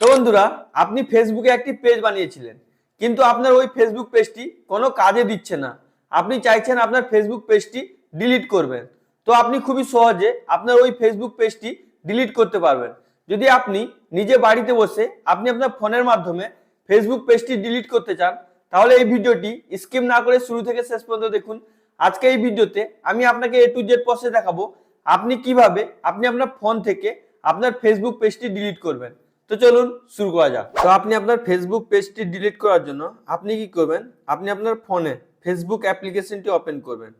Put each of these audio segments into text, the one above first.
তো বন্ধুরা, আপনি ফেসবুকে একটি পেজ বানিয়েছিলেন, কিন্তু আপনার ওই ফেসবুক পেজটি কোনো কাজে দিচ্ছে না। আপনি চাইছেন আপনার ফেসবুক পেজটি ডিলিট করবেন। তো আপনি খুবই সহজে আপনার ওই ফেসবুক পেজটি ডিলিট করতে পারবেন। যদি আপনি নিজে বাড়িতে বসে আপনি আপনার ফোনের মাধ্যমে ফেসবুক পেজটি ডিলিট করতে চান, তাহলে এই ভিডিওটি স্কিপ না করে শুরু থেকে শেষ পর্যন্ত দেখুন। আজকে এই ভিডিওতে আমি আপনাকে A to Z প্রসেস দেখাবো আপনি কিভাবে আপনি আপনার ফোন থেকে আপনার ফেসবুক পেজটি ডিলিট করবেন। তো চলুন শুরু করা যাক। তো আপনি আপনার ফেসবুক পেজটি ডিলিট করার জন্য আপনি কি করবেন, আপনি আপনার ফোনে ফেসবুক অ্যাপ্লিকেশনটি ওপেন করবেন।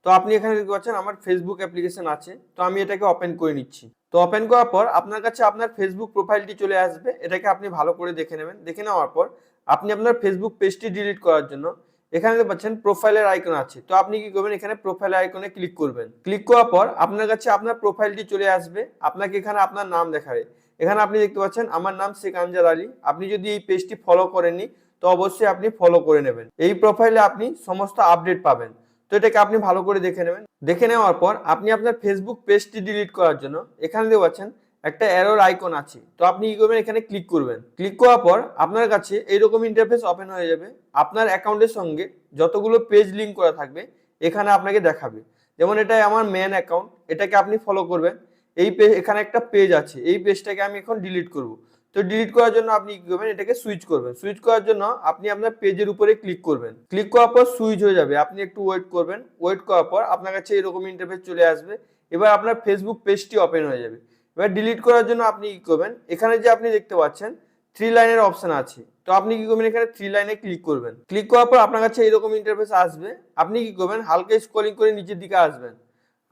তো আপনি এখানে দেখতে পাচ্ছেন আমার ফেসবুক অ্যাপ্লিকেশন আছে, তো আমি এটাকে ওপেন করে নিচ্ছি। তো ওপেন করার পর আপনার কাছে আপনার ফেসবুক প্রোফাইলটি চলে আসবে, এটাকে আপনি ভালো করে দেখে নেবেন। দেখে নেওয়ার পর আপনি আপনার ফেসবুক পেজটি ডিলিট করার জন্য এখানে দেখতে পাচ্ছেন প্রোফাইলের আইকন আছে, তো আপনি কি করবেন, এখানে প্রোফাইল আইকনে ক্লিক করবেন। ক্লিক করার পর আপনার কাছে আপনার প্রোফাইলটি চলে আসবে, আপনাকে এখানে আপনার নাম দেখাবে। এখানে আপনি দেখতে পাচ্ছেন আমার নাম শেখ আনজার আলী। আপনি যদি এই পেজটি ফলো করেননি তো অবশ্যই আপনি ফলো করে নেবেন। এই প্রোফাইলে আপনি সমস্ত আপডেট পাবেন। তো এটাকে আপনি ভালো করে দেখে নেবেন। দেখে নেওয়ার পর আপনি আপনার ফেসবুক পেজটি ডিলিট করার জন্য এখানে দেখতে পাচ্ছেন একটা অ্যারোর আইকন আছে, তো আপনি কি করবেন, এখানে ক্লিক করবেন। ক্লিক করার পর আপনার কাছে এইরকম ইন্টারফেস ওপেন হয়ে যাবে। আপনার অ্যাকাউন্টের সঙ্গে যতগুলো পেজ লিঙ্ক করা থাকবে এখানে আপনাকে দেখাবে। যেমন এটাই আমার মেন অ্যাকাউন্ট, এটাকে আপনি ফলো করবেন। এই পেজ, এখানে একটা পেজ আছে, এই পেজটাকে আমি এখন ডিলিট করব। তো ডিলিট করার জন্য আপনি কি করবেন, এটাকে সুইচ করবেন। সুইচ করার জন্য আপনি আপনার পেজের উপরে ক্লিক করবেন। ক্লিক করার পর সুইচ হয়ে যাবে, আপনি একটু ওয়েট করবেন। ওয়েট করার পর আপনার কাছে এরকম ইন্টারফেস চলে আসবে। এবার আপনার ফেসবুক পেজটি ওপেন হয়ে যাবে। এবার ডিলিট করার জন্য আপনি কি করবেন, এখানে যে আপনি দেখতে পাচ্ছেন থ্রি লাইনের অপশন আছে, তো আপনি কি করবেন, এখানে থ্রি লাইনে ক্লিক করবেন। ক্লিক করার পর আপনার কাছে এরকম ইন্টারফেস আসবে। আপনি কি করবেন, হালকা স্ক্রলিং করে নিচের দিকে আসবেন।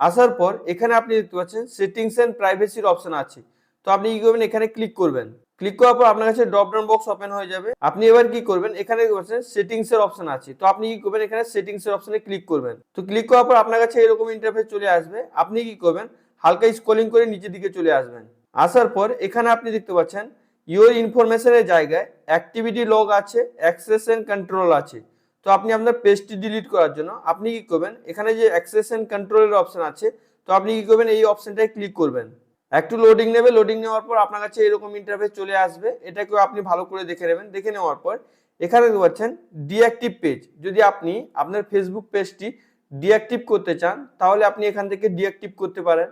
আসার পর এখানে আপনি দেখতে পাচ্ছেন সেটিংস এন্ড প্রাইভেসির অপশন আছে, তো আপনি কি করবেন, এখানে ক্লিক করবেন। ক্লিক করার পর আপনার কাছে ড্রপ ডাউন বক্স ওপেন হয়ে যাবে। আপনি এবার কি করবেন, এখানে দেখতে পাচ্ছেন সেটিংস এর অপশন আছে, তো আপনি কি করবেন, এখানে সেটিংস এর অপশনে ক্লিক করবেন। তো ক্লিক করার পর আপনার কাছে এরকম ইন্টারফেস চলে আসবে। আপনি কি করবেন, হালকা স্ক্রলিং করে নিচের দিকে চলে আসবেন। আসার পর এখানে আপনি দেখতে পাচ্ছেন ইওর ইনফরমেশনের জায়গায় অ্যাক্টিভিটি লগ আছে, অ্যাক্সেস এন্ড কন্ট্রোল আছে। তো আপনি আপনার পেজটি ডিলিট করার জন্য আপনি কি করবেন, এখানে যে অ্যাক্সেস এন্ড কন্ট্রোলের অপশন আছে, তো আপনি কি করবেন, এই অপশনটায় ক্লিক করবেন। একটু লোডিং নেবে, লোডিং নেওয়ার পর আপনার কাছে এরকম ইন্টারফেস চলে আসবে। এটাকেও আপনি ভালো করে দেখে নেবেন। দেখে নেওয়ার পর এখানে দেখতে পাচ্ছেন ডিঅ্যাক্টিভ পেজ। যদি আপনি আপনার ফেসবুক পেজটি ডিঅ্যাক্টিভ করতে চান তাহলে আপনি এখান থেকে ডিঅ্যাক্টিভ করতে পারেন।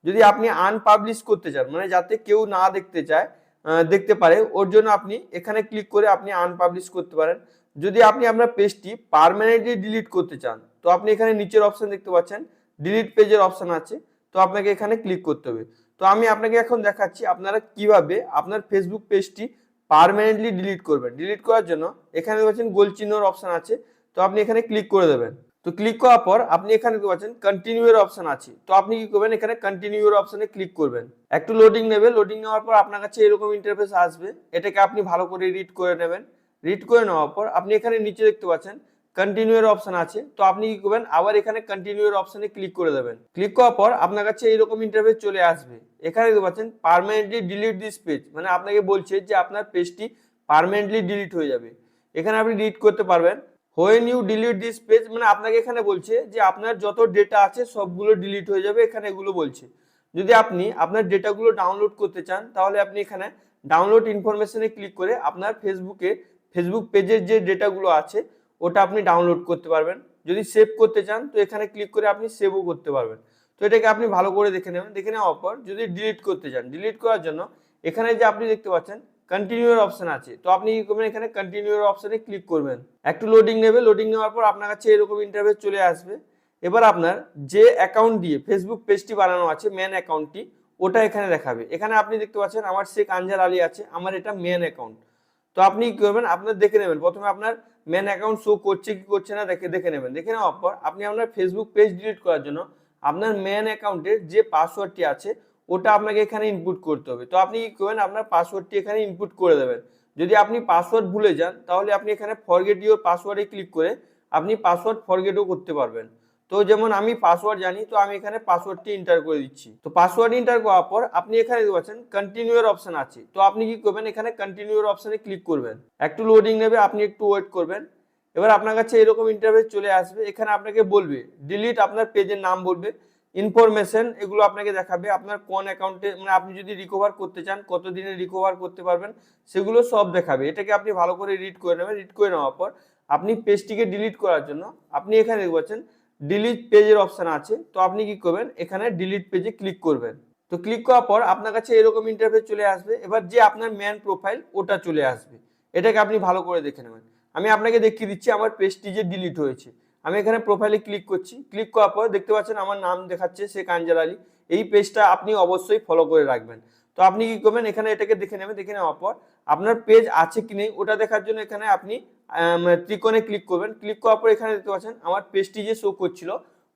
যদি আপনি আনপাবলিশ করতে চান, মানে যাতে কেউ না দেখতে চায়, দেখতে পারে, ওর জন্য আপনি এখানে ক্লিক করে আপনি আনপাবলিশ করতে পারেন। যদি আপনি আপনার পেজটি পার্মানেন্টলি ডিলিট করতে চান তো আপনি এখানে নিচের অপশন দেখতে পাচ্ছেন ডিলিট পেজের অপশন আছে, তো আপনাকে এখানে ক্লিক করতে হবে। তো আমি আপনাকে এখন দেখাচ্ছি আপনারা কিভাবে আপনার ফেসবুক পেজটি পার্মানেন্টলি ডিলিট করবেন। ডিলিট করার জন্য এখানে পাচ্ছেন গোল চিহ্নর অপশন আছে, তো আপনি এখানে ক্লিক করে দেবেন। তো ক্লিক করার পর আপনি এখানে দেখতে পাচ্ছেন কন্টিনিউ এর অপশন আছে, তো আপনি কি করবেন, এখানে কন্টিনিউ এর অপশনে ক্লিক করবেন। একটু লোডিং নেবে, লোডিং নেওয়ার পর আপনার কাছে এরকম ইন্টারফেস আসবে। এটাকে আপনি ভালো করে রিড করে নেবেন। রিড করে নেওয়ার পর আপনি এখানে নিচে দেখতে পাচ্ছেন কন্টিনিউ এর অপশন আছে, তো আপনি কি করবেন, আবার এখানে কন্টিনিউ এর অপশনে ক্লিক করে দেবেন। ক্লিক করার পর আপনার কাছে এরকম ইন্টারফেস চলে আসবে। এখানে দেখতে পাচ্ছেন পার্মানেন্টলি ডিলিট দিস পেজ, মানে আপনাকে বলছে যে আপনার পেজটি পার্মানেন্টলি ডিলিট হয়ে যাবে। এখানে আপনি ডিলিট করতে পারবেন। When you delete this page, মানে আপনাকে এখানে বলছে যে আপনার যত ডেটা আছে সবগুলো ডিলিট হয়ে যাবে, এখানে এগুলো বলছে। যদি আপনি আপনার ডেটাগুলো ডাউনলোড করতে চান তাহলে আপনি এখানে ডাউনলোড ইনফরমেশনে ক্লিক করে আপনার ফেসবুক পেজের যে ডেটাগুলো আছে ওটা আপনি ডাউনলোড করতে পারবেন। যদি সেভ করতে চান তো এখানে ক্লিক করে আপনি সেভও করতে পারবেন। তো এটাকে আপনি ভালো করে দেখে নেবেন। দেখে নেওয়ার পর যদি ডিলিট করতে চান, ডিলিট করার জন্য এখানে যে আপনি দেখতে পাচ্ছেন কন্টিনিউ এর অপশন আছে, তো আপনি কি করবেন, এখানে কন্টিনিউ এর অপশনে ক্লিক করবেন। একটু লোডিং নেবে, লোডিং নেওয়ার পর আপনার কাছে এরকম ইন্টারফেস চলে আসবে। এবার আপনার যে অ্যাকাউন্ট দিয়ে ফেসবুক পেজটি বানানো আছে, মেন অ্যাকাউন্টটি, ওটা এখানে দেখাবে। এখানে আপনি দেখতে পাচ্ছেন আমার শেখ আনজার আলী আছে, আমার এটা মেন অ্যাকাউন্ট। তো আপনি কি করবেন, আপনার দেখে নেবেন, প্রথমে আপনার মেন অ্যাকাউন্ট শো করছে কি করছে না দেখে নেবেন। দেখে নেওয়ার পর আপনি আপনার ফেসবুক পেজ ডিলিট করার জন্য আপনার মেন অ্যাকাউন্টের যে পাসওয়ার্ডটি আছে ওটা আপনাকে এখানে ইনপুট করতে হবে। তো আপনি কি করবেন, আপনার পাসওয়ার্ডটি এখানে ইনপুট করে দেবেন। যদি আপনি পাসওয়ার্ড ভুলে যান তাহলে আপনি এখানে ফরগেট ইওর পাসওয়ার্ডে ক্লিক করে আপনি পাসওয়ার্ড ফরগেটও করতে পারবেন। তো যেমন আমি পাসওয়ার্ড জানি, তো আমি এখানে পাসওয়ার্ডটি এন্টার করে দিচ্ছি। তো পাসওয়ার্ড এন্টার করার পর আপনি এখানে দেখতে পাচ্ছেন কন্টিনিউ এর অপশন আছে, তো আপনি কি করবেন, এখানে কন্টিনিউ এর অপশনে ক্লিক করবেন। একটু লোডিং নেবে, আপনি একটু ওয়েট করবেন। এবার আপনার কাছে এরকম ইন্টারফেস চলে আসবে। এখানে আপনাকে বলবে ডিলিট, আপনার পেজের নাম বলবে ইনফরমেশন এগুলো আপনাকে দেখাবে, আপনার কোন অ্যাকাউন্টে মানে আপনি যদি রিকভার করতে চান কত দিনে রিকভার করতে পারবেন সেগুলো সব দেখাবে। এটাকে আপনি ভালো করে রিড করে নেবেন। রিড করে নেওয়ার পর আপনি পেজটিকে ডিলিট করার জন্য আপনি এখানে দেখতে পাচ্ছেন ডিলিট পেজের অপশন আছে। তো আপনি কি করবেন, এখানে ডিলিট পেজে ক্লিক করবেন। তো ক্লিক করার পর আপনার কাছে এরকম ইন্টারফেস চলে আসবে। এবার যে আপনার মেন প্রোফাইল ওটা চলে আসবে, এটাকে আপনি ভালো করে দেখে নেবেন। আমি আপনাকে দেখিয়ে দিচ্ছি আমার পেজটি যে ডিলিট হয়েছে। আমি এখানে প্রোফাইলে ক্লিক করছি। ক্লিক করার পর দেখতে পাচ্ছেন আমার নাম দেখাচ্ছে শেখ আঞ্জাল আলী। এই পেজটা আপনি অবশ্যই ফলো করে রাখবেন। তো আপনি কি করবেন, এখানে এটাকে দেখে নেবেন। দেখে নেওয়ার পর আপনার পেজ আছে কি নেই ওটা দেখার জন্য এখানে আপনি ত্রিকোণে ক্লিক করবেন। ক্লিক করার পর এখানে দেখতে পাচ্ছেন আমার পেজটি যে শো করছিল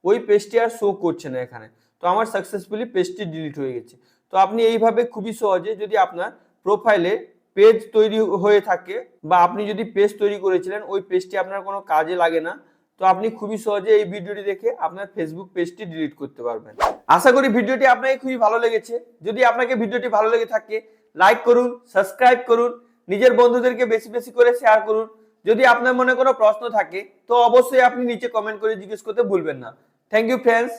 ওই পেজটি আর শো করছে না এখানে। তো আমার সাকসেসফুলি পেজটি ডিলিট হয়ে গেছে। তো আপনি এইভাবে খুবই সহজে যদি আপনার প্রোফাইলে পেজ তৈরি হয়ে থাকে বা আপনি যদি পেজ তৈরি করেছিলেন ওই পেজটি আপনার কোনো কাজে লাগে না, তো আপনি খুবই সহজে এই ভিডিওটি দেখে আপনার ফেসবুক পেজটি ডিলিট করতে পারবেন। আশা করি ভিডিওটি আপনাকে খুবই ভালো লেগেছে। যদি আপনাকে ভিডিওটি ভালো লেগে থাকে লাইক করুন, সাবস্ক্রাইব করুন, নিজের বন্ধুদেরকে বেশি বেশি করে শেয়ার করুন। যদি আপনার মনে কোনো প্রশ্ন থাকে তো অবশ্যই আপনি নিচে কমেন্ট করে জিজ্ঞেস করতে ভুলবেন না। Thank you friends.